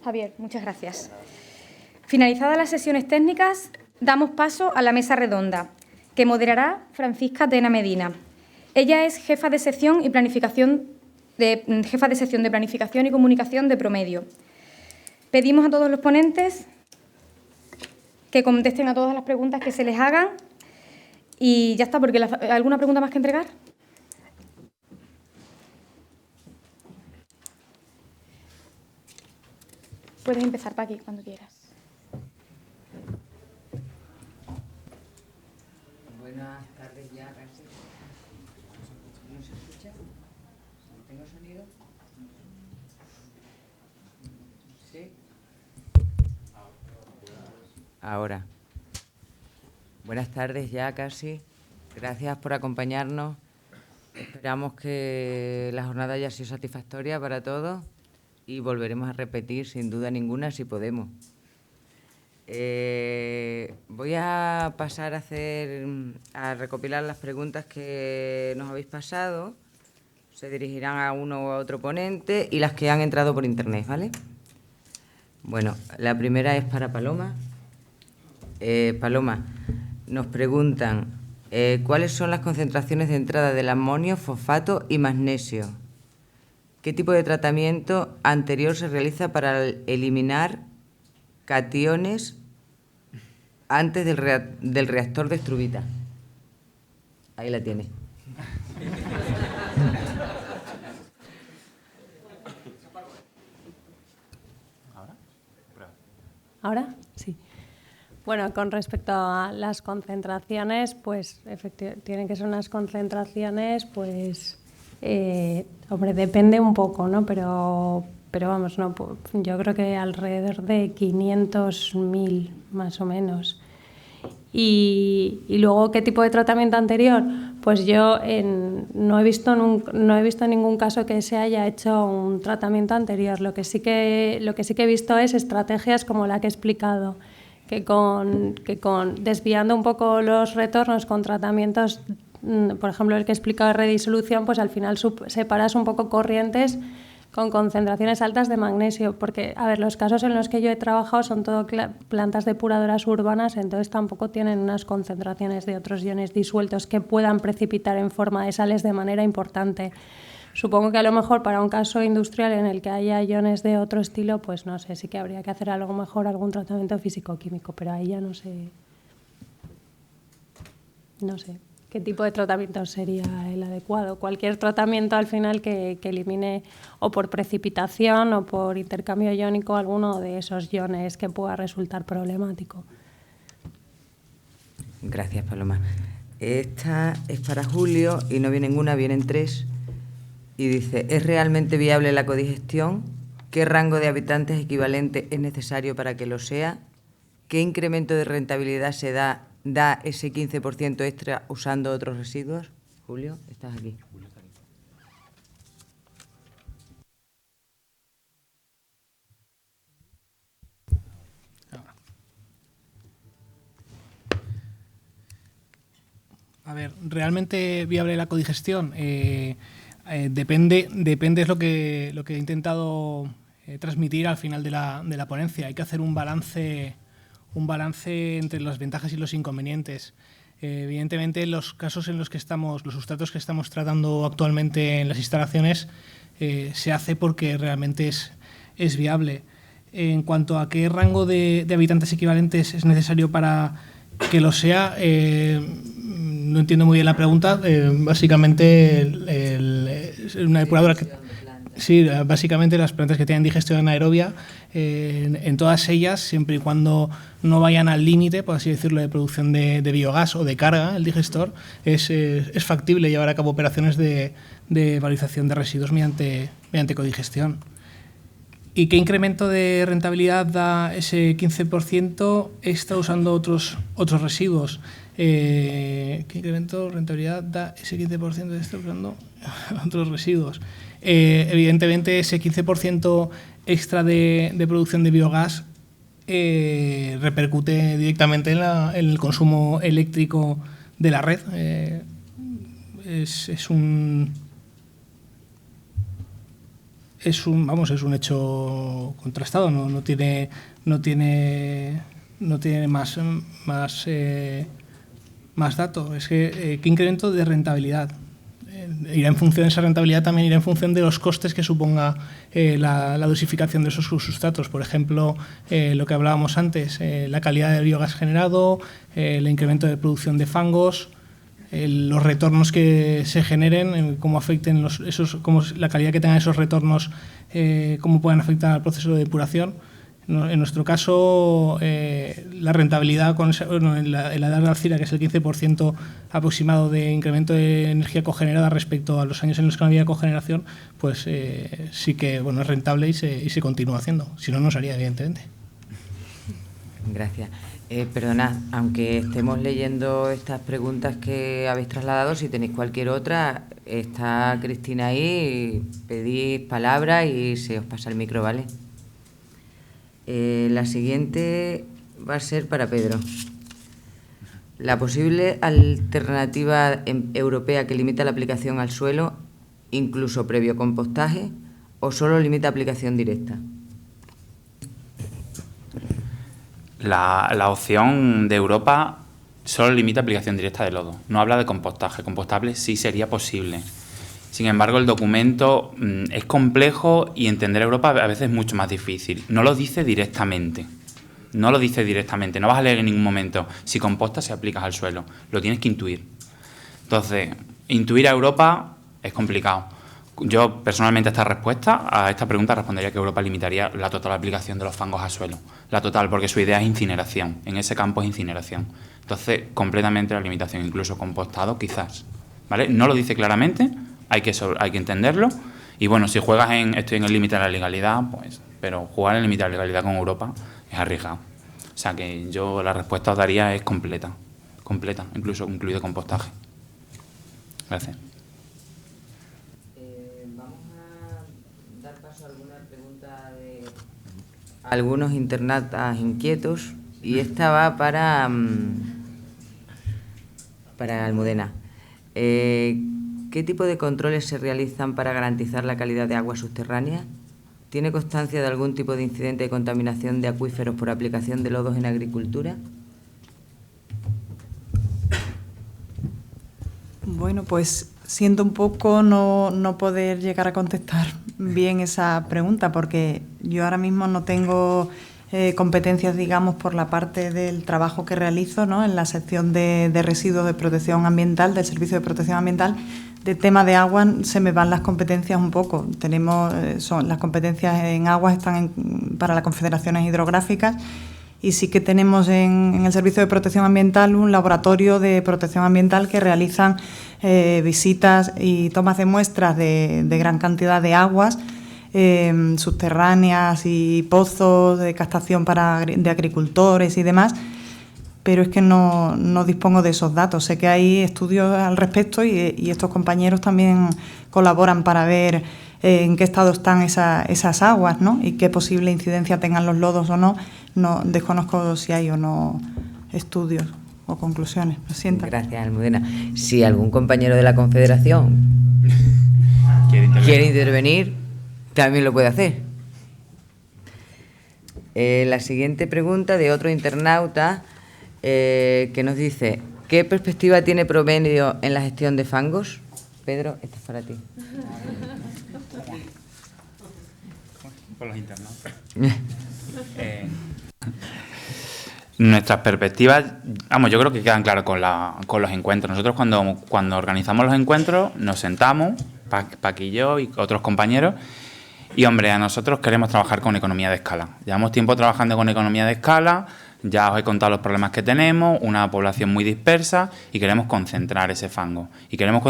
Javier, muchas gracias. Finalizadas las sesiones técnicas, damos paso a la mesa redonda, que moderará Francisca Tena Medina. Ella es jefa de sección de Planificación y Comunicación de Promedio. Pedimos a todos los ponentes que contesten a todas las preguntas que se les hagan y ya está, porque ¿alguna pregunta más que entregar? Puedes empezar, Paqui, cuando quieras. Buenas tardes ya, casi. ¿No se escucha? ¿No tengo sonido? ¿Sí? Ahora. Buenas tardes ya, casi. Gracias por acompañarnos. Esperamos que la jornada haya sido satisfactoria para todos y volveremos a repetir, sin duda ninguna, si podemos. Voy a pasar a recopilar las preguntas que nos habéis pasado. Se dirigirán a uno o a otro ponente y las que han entrado por internet, ¿vale? Bueno, la primera es para Paloma. Paloma, nos preguntan ¿cuáles son las concentraciones de entrada del amonio, fosfato y magnesio? ¿Qué tipo de tratamiento anterior se realiza para eliminar cationes antes del reactor de Struvita? Ahí la tiene. ¿Ahora? Sí. Bueno, con respecto a las concentraciones, pues tienen que ser unas concentraciones, pues, hombre, depende un poco, ¿no? Pero vamos, no, yo creo que alrededor de 500.000 más o menos. Y luego, ¿qué tipo de tratamiento anterior? Pues yo no he visto ningún caso que se haya hecho un tratamiento anterior. Lo que sí que he visto es estrategias como la que he explicado, que con desviando un poco los retornos con tratamientos, por ejemplo, el que he explicado de redisolución, pues al final separas un poco corrientes con concentraciones altas de magnesio, porque, a ver, los casos en los que yo he trabajado son todo plantas depuradoras urbanas, entonces tampoco tienen unas concentraciones de otros iones disueltos que puedan precipitar en forma de sales de manera importante. Supongo que a lo mejor para un caso industrial en el que haya iones de otro estilo, pues no sé, sí que habría que hacer a lo mejor algún tratamiento físico-químico, pero ahí ya no sé qué tipo de tratamiento sería el adecuado. Cualquier tratamiento al final que elimine o por precipitación o por intercambio iónico alguno de esos iones que pueda resultar problemático. Gracias, Paloma. Esta es para Julio y no vienen una, vienen tres. Y dice, ¿es realmente viable la codigestión? ¿Qué rango de habitantes equivalente es necesario para que lo sea? ¿Qué incremento de rentabilidad se da ese 15% extra usando otros residuos? Julio, estás aquí. A ver, ¿realmente viable la codigestión? Depende es lo que he intentado transmitir al final de la ponencia. Hay que hacer un balance entre las ventajas y los inconvenientes. Evidentemente, los casos en los sustratos que estamos tratando actualmente en las instalaciones, se hace porque realmente es viable. En cuanto a qué rango de habitantes equivalentes es necesario para que lo sea, no entiendo muy bien la pregunta. Básicamente, una depuradora que... Sí, básicamente las plantas que tienen digestión anaerobia, en todas ellas, siempre y cuando no vayan al límite, por así decirlo, de producción de biogás o de carga, el digestor, es factible llevar a cabo operaciones de valorización de residuos mediante codigestión. ¿Y qué incremento de rentabilidad da ese 15% extra usando otros residuos? ¿Qué incremento de rentabilidad da ese 15% extra usando otros residuos? Evidentemente, ese 15% extra de producción de biogás repercute directamente en el consumo eléctrico de la red. Es es un hecho contrastado, no tiene más datos. Es que ¿qué incremento de rentabilidad? Irá en función de esa rentabilidad, también irá en función de los costes que suponga la dosificación de esos sustratos. Por ejemplo, lo que hablábamos antes, la calidad del biogás generado, el incremento de producción de fangos, los retornos que se generen, cómo afecten cómo la calidad que tengan esos retornos, cómo puedan afectar al proceso de depuración. En nuestro caso, la rentabilidad en la edad de Alcira, que es el 15% aproximado de incremento de energía cogenerada respecto a los años en los que no había cogeneración, pues sí que es rentable y se continúa haciendo. Si no, no se haría, evidentemente. Gracias. Perdonad, aunque estemos leyendo estas preguntas que habéis trasladado, si tenéis cualquier otra, está Cristina ahí, pedís palabra y se os pasa el micro, ¿vale? La siguiente va a ser para Pedro. La posible alternativa europea que limita la aplicación al suelo, incluso previo compostaje, o solo limita aplicación directa. La opción de Europa solo limita aplicación directa de lodo. No habla de compostaje. Compostable sí sería posible. Sin embargo, el documento es complejo y entender Europa a veces es mucho más difícil. No lo dice directamente. No lo dice directamente. No vas a leer en ningún momento si compostas, se aplicas al suelo. Lo tienes que intuir. Entonces, intuir a Europa es complicado. Yo, personalmente, a esta pregunta respondería que Europa limitaría la total aplicación de los fangos al suelo. La total, porque su idea es incineración. En ese campo es incineración. Entonces, completamente la limitación, incluso compostado, quizás. ¿Vale? No lo dice claramente, hay que entenderlo. Y bueno, si juegas estoy en el límite de la legalidad, pues, pero jugar en el límite de la legalidad con Europa es arriesgado. O sea que yo la respuesta os daría es completa, incluso incluido compostaje. Gracias. Vamos a dar paso a alguna pregunta de algunos internautas inquietos y esta va para Almudena. ¿Qué tipo de controles se realizan para garantizar la calidad de agua subterránea? ¿Tiene constancia de algún tipo de incidente de contaminación de acuíferos por aplicación de lodos en agricultura? Bueno, pues siento un poco no poder llegar a contestar bien esa pregunta, porque yo ahora mismo no tengo competencias, digamos, por la parte del trabajo que realizo, ¿no?, en la sección de residuos de protección ambiental, del Servicio de Protección Ambiental. De tema de agua se me van las competencias un poco. Las competencias en aguas están para las confederaciones hidrográficas, y sí que tenemos en el Servicio de Protección Ambiental un laboratorio de protección ambiental que realizan visitas y tomas de muestras de gran cantidad de aguas subterráneas y pozos de captación de agricultores y demás, pero es que no dispongo de esos datos. Sé que hay estudios al respecto y estos compañeros también colaboran para ver en qué estado están esas aguas, ¿no?, y qué posible incidencia tengan los lodos o no. No desconozco si hay o no estudios o conclusiones. Lo siento. Gracias, Almudena. Si algún compañero de la Confederación quiere intervenir, también lo puede hacer. La siguiente pregunta de otro internauta que nos dice: ¿qué perspectiva tiene Provenio en la gestión de fangos? Pedro, esta es para ti. Por los internautas. Nuestras perspectivas, yo creo que quedan claras con los encuentros. Nosotros cuando organizamos los encuentros nos sentamos, Paqui y yo y otros compañeros, y hombre, a nosotros queremos trabajar con economía de escala. Llevamos tiempo trabajando con economía de escala, ya os he contado los problemas que tenemos, una población muy dispersa, y queremos concentrar ese fango. Y queremos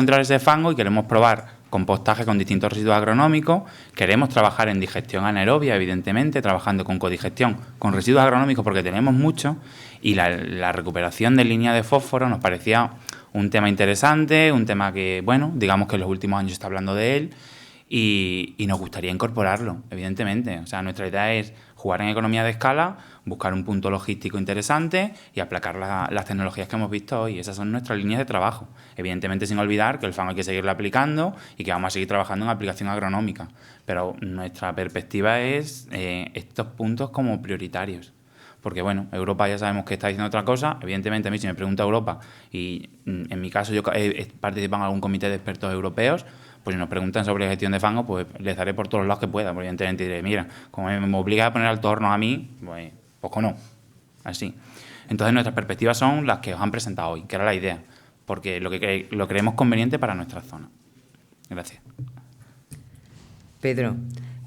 probar compostaje con distintos residuos agronómicos, queremos trabajar en digestión anaerobia, evidentemente, trabajando con codigestión con residuos agronómicos porque tenemos muchos, y la recuperación de línea de fósforo nos parecía un tema interesante, un tema que, bueno, digamos que en los últimos años se está hablando de él, y nos gustaría incorporarlo, evidentemente. O sea, nuestra idea es jugar en economía de escala, buscar un punto logístico interesante y aplacar las tecnologías que hemos visto hoy. Esas son nuestras líneas de trabajo. Evidentemente sin olvidar que el fango hay que seguirlo aplicando y que vamos a seguir trabajando en aplicación agronómica. Pero nuestra perspectiva es estos puntos como prioritarios. Porque, bueno, Europa ya sabemos que está diciendo otra cosa. Evidentemente, a mí si me pregunta Europa, y en mi caso yo he participado en algún comité de expertos europeos, pues si nos preguntan sobre gestión de fango, pues les daré por todos los lados que pueda. Porque evidentemente diré, mira, como me obliga a poner altos hornos a mí, pues no. Así. Entonces nuestras perspectivas son las que os han presentado hoy, que era la idea. Porque lo creemos conveniente para nuestra zona. Gracias. Pedro,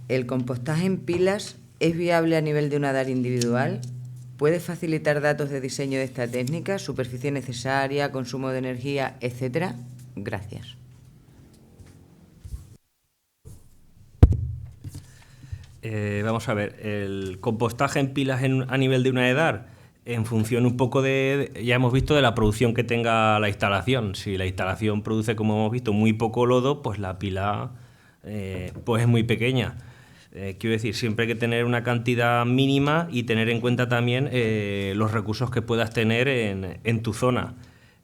¿el compostaje en pilas es viable a nivel de una DAR individual? ¿Puede facilitar datos de diseño de esta técnica, superficie necesaria, consumo de energía, etcétera? Gracias. Vamos a ver, el compostaje en pilas a nivel de una EDAR, en función un poco ya hemos visto, de la producción que tenga la instalación. Si la instalación produce, como hemos visto, muy poco lodo, pues la pila pues es muy pequeña. Quiero decir, siempre hay que tener una cantidad mínima y tener en cuenta también los recursos que puedas tener en tu zona.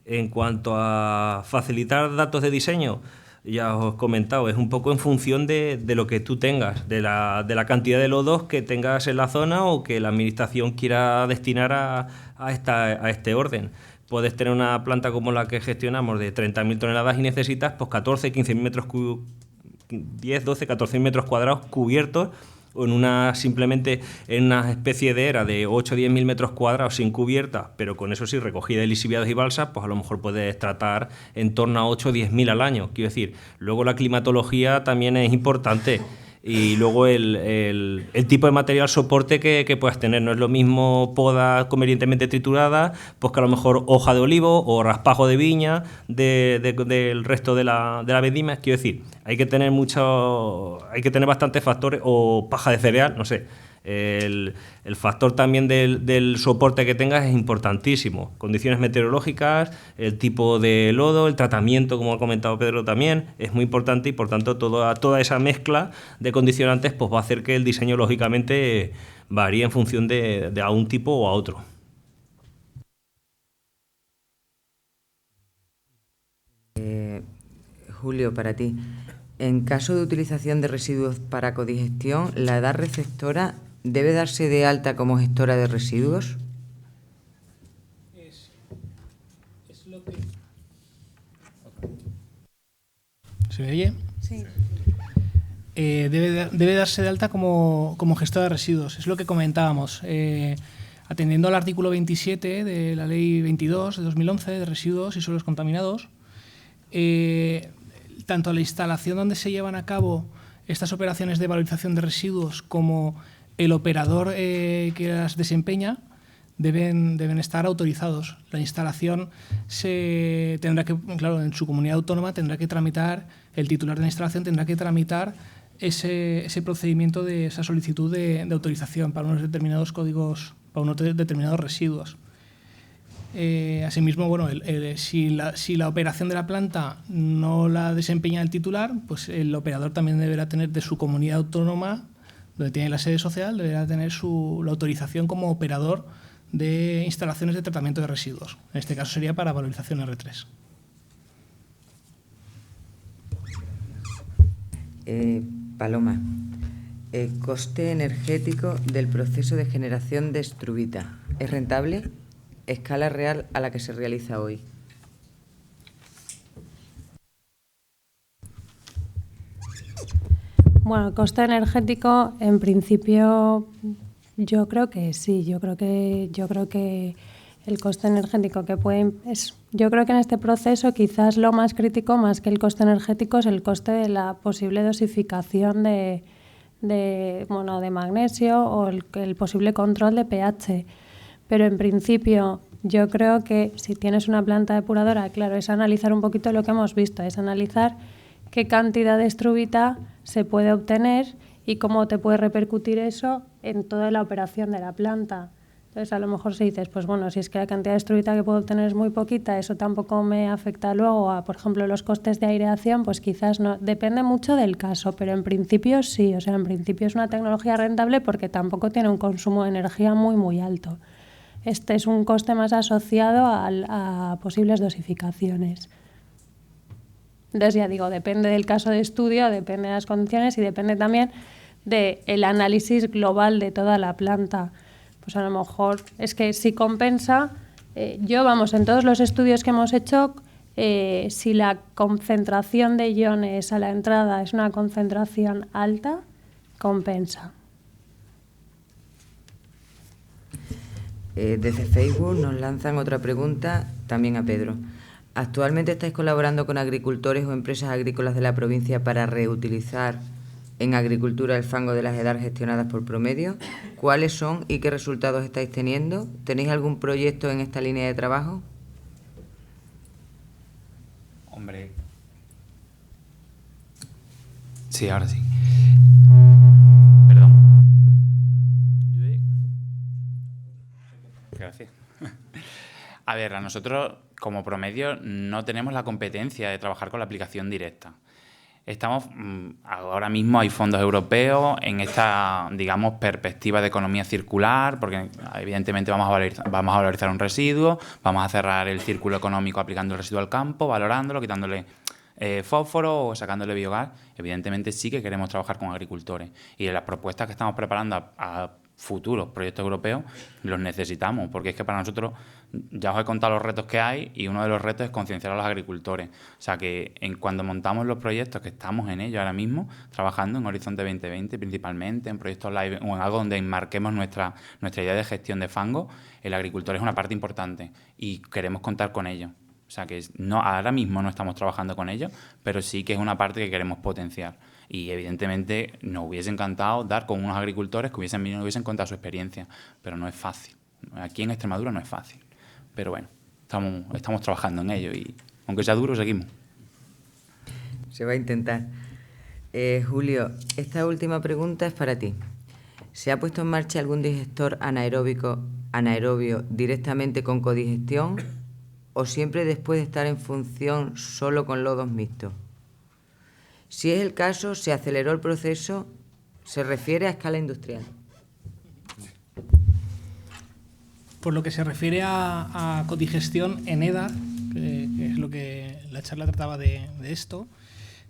En cuanto a facilitar datos de diseño, ya os he comentado, es un poco en función de lo que tú tengas, de la cantidad de lodos que tengas en la zona o que la administración quiera destinar a este orden. Puedes tener una planta como la que gestionamos de 30.000 toneladas y necesitas pues 14-15.000 metros cúbicos, 10, 12, 14 metros cuadrados cubiertos, o simplemente en una especie de era de 8 o 10.000 metros cuadrados sin cubierta, pero con eso sí, recogida de lisiviados y balsas, pues a lo mejor puedes tratar en torno a 8 o 10.000 al año. Quiero decir, luego la climatología también es importante. Y luego el tipo de material soporte que puedas tener. No es lo mismo poda convenientemente triturada, pues que a lo mejor hoja de olivo o raspajo de viña del resto de la vendimia. Quiero decir, hay que tener bastantes factores, o paja de cereal, no sé. El factor también del soporte que tengas es importantísimo. Condiciones meteorológicas, el tipo de lodo, el tratamiento, como ha comentado Pedro también, es muy importante, y por tanto toda esa mezcla de condicionantes pues va a hacer que el diseño lógicamente varíe en función de a un tipo o a otro. Julio, para ti, en caso de utilización de residuos para codigestión, ¿la EDAR receptora debe darse de alta como gestora de residuos? Es lo que... ¿Se me oye? Sí. Debe darse de alta como gestora de residuos. Es lo que comentábamos. Atendiendo al artículo 27 de la Ley 22 de 2011 de residuos y suelos contaminados, tanto la instalación donde se llevan a cabo estas operaciones de valorización de residuos como el operador que las desempeña deben estar autorizados. La instalación tendrá que, claro, en su comunidad autónoma tendrá que tramitar, el titular de la instalación tendrá que tramitar ese procedimiento de esa solicitud de autorización para unos determinados códigos, para unos determinados residuos. Asimismo, bueno, si la operación de la planta no la desempeña el titular, pues el operador también deberá tener de su comunidad autónoma, donde tiene la sede social, deberá tener la autorización como operador de instalaciones de tratamiento de residuos. En este caso sería para valorización R3. Paloma, el coste energético del proceso de generación de estruvita, ¿es rentable? Escala real a la que se realiza hoy. Bueno, el coste energético, en principio, yo creo que sí. Yo creo que el coste energético yo creo que en este proceso quizás lo más crítico, más que el coste energético, es el coste de la posible dosificación de magnesio, o el posible control de pH. Pero en principio yo creo que si tienes una planta depuradora, claro, es analizar un poquito lo que hemos visto, es analizar qué cantidad de estruvita se puede obtener y cómo te puede repercutir eso en toda la operación de la planta. Entonces, a lo mejor si dices, pues bueno, si es que la cantidad de estruita que puedo obtener es muy poquita, eso tampoco me afecta luego a, por ejemplo, los costes de aireación, pues quizás no. Depende mucho del caso, pero en principio sí. O sea, en principio es una tecnología rentable porque tampoco tiene un consumo de energía muy, muy alto. Este es un coste más asociado a posibles dosificaciones. Entonces, ya digo, depende del caso de estudio, depende de las condiciones y depende también del análisis global de toda la planta. Pues a lo mejor es que si compensa, en todos los estudios que hemos hecho, si la concentración de iones a la entrada es una concentración alta, compensa. Desde Facebook nos lanzan otra pregunta también a Pedro. ¿Actualmente estáis colaborando con agricultores o empresas agrícolas de la provincia para reutilizar en agricultura el fango de las EDAR gestionadas por Promedio? ¿Cuáles son y qué resultados estáis teniendo? ¿Tenéis algún proyecto en esta línea de trabajo? Hombre. Sí, ahora sí. Perdón. Gracias. A ver, a nosotros como Promedio no tenemos la competencia de trabajar con la aplicación directa. Ahora mismo hay fondos europeos en esta, digamos, perspectiva de economía circular, porque evidentemente vamos a valorizar un residuo, vamos a cerrar el círculo económico aplicando el residuo al campo, valorándolo, quitándole fósforo o sacándole biogás. Evidentemente sí que queremos trabajar con agricultores y las propuestas que estamos preparando a futuros proyectos europeos los necesitamos, porque es que para nosotros, ya os he contado los retos que hay y uno de los retos es concienciar a los agricultores. O sea que cuando montamos los proyectos, que estamos en ello ahora mismo, trabajando en Horizonte 2020 principalmente, en proyectos live o en algo donde enmarquemos nuestra idea de gestión de fango, el agricultor es una parte importante y queremos contar con ello. O sea que ahora mismo no estamos trabajando con ellos, pero sí que es una parte que queremos potenciar. Y evidentemente nos hubiese encantado dar con unos agricultores que hubiesen venido y hubiesen contado su experiencia, pero no es fácil. Aquí en Extremadura no es fácil. Pero bueno, estamos trabajando en ello y aunque sea duro, seguimos. Se va a intentar. Julio, esta última pregunta es para ti. ¿Se ha puesto en marcha algún digestor anaerobio directamente con codigestión o siempre después de estar en función solo con lodos mixtos? Si es el caso, ¿se aceleró el proceso? ¿Se refiere a escala industrial? Por lo que se refiere a codigestión en EDAR, que es lo que la charla trataba de esto,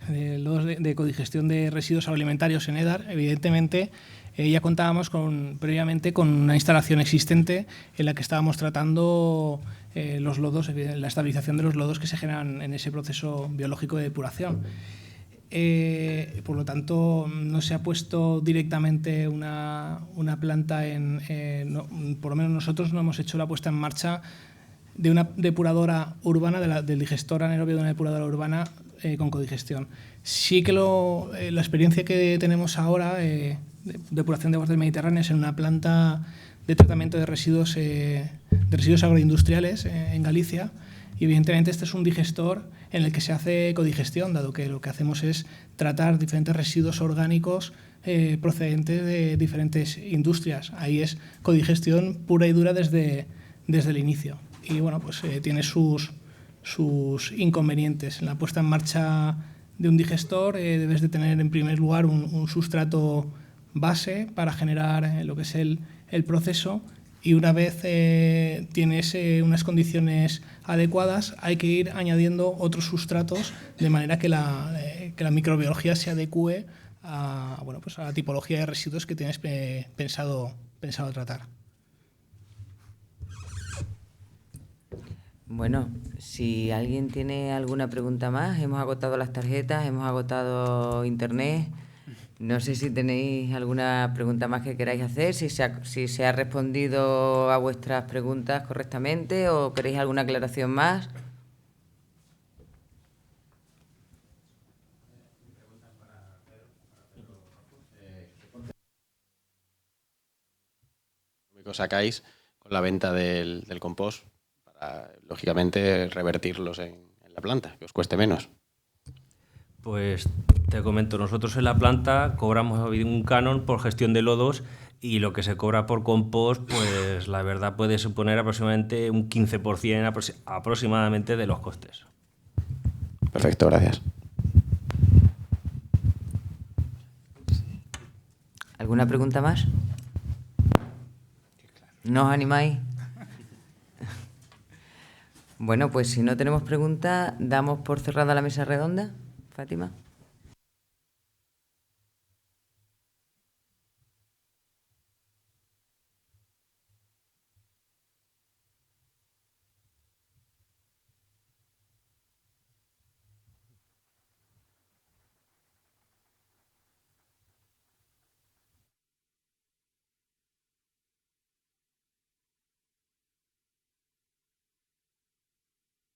de codigestión de residuos agroalimentarios en EDAR, evidentemente ya contábamos previamente con una instalación existente en la que estábamos tratando los lodos, la estabilización de los lodos que se generan en ese proceso biológico de depuración. Por lo tanto, no se ha puesto directamente una planta por lo menos nosotros no hemos hecho la puesta en marcha de una depuradora urbana, del digestor anaerobio de una depuradora urbana con codigestión. Sí que la experiencia que tenemos ahora, depuración de aguas del Mediterráneo, es en una planta de tratamiento de residuos agroindustriales en Galicia. Y evidentemente este es un digestor en el que se hace codigestión, dado que lo que hacemos es tratar diferentes residuos orgánicos procedentes de diferentes industrias. Ahí es codigestión pura y dura desde el inicio. Y bueno, pues tiene sus inconvenientes. En la puesta en marcha de un digestor debes de tener en primer lugar un sustrato base para generar lo que es el proceso. Y una vez tienes unas condiciones adecuadas, hay que ir añadiendo otros sustratos de manera que la microbiología se adecue a la tipología de residuos que tienes pensado tratar. Bueno, si alguien tiene alguna pregunta más, hemos agotado las tarjetas, hemos agotado internet. No sé si tenéis alguna pregunta más que queráis hacer, si se ha respondido a vuestras preguntas correctamente o queréis alguna aclaración más. ¿Qué sacáis con la venta del compost para, lógicamente, revertirlos en la planta, que os cueste menos? Pues te comento, nosotros en la planta cobramos un canon por gestión de lodos y lo que se cobra por compost, pues la verdad puede suponer aproximadamente un 15% aproximadamente de los costes. Perfecto, gracias. ¿Alguna pregunta más? ¿No os animáis? Bueno, pues si no tenemos preguntas, damos por cerrada la mesa redonda. Fátima.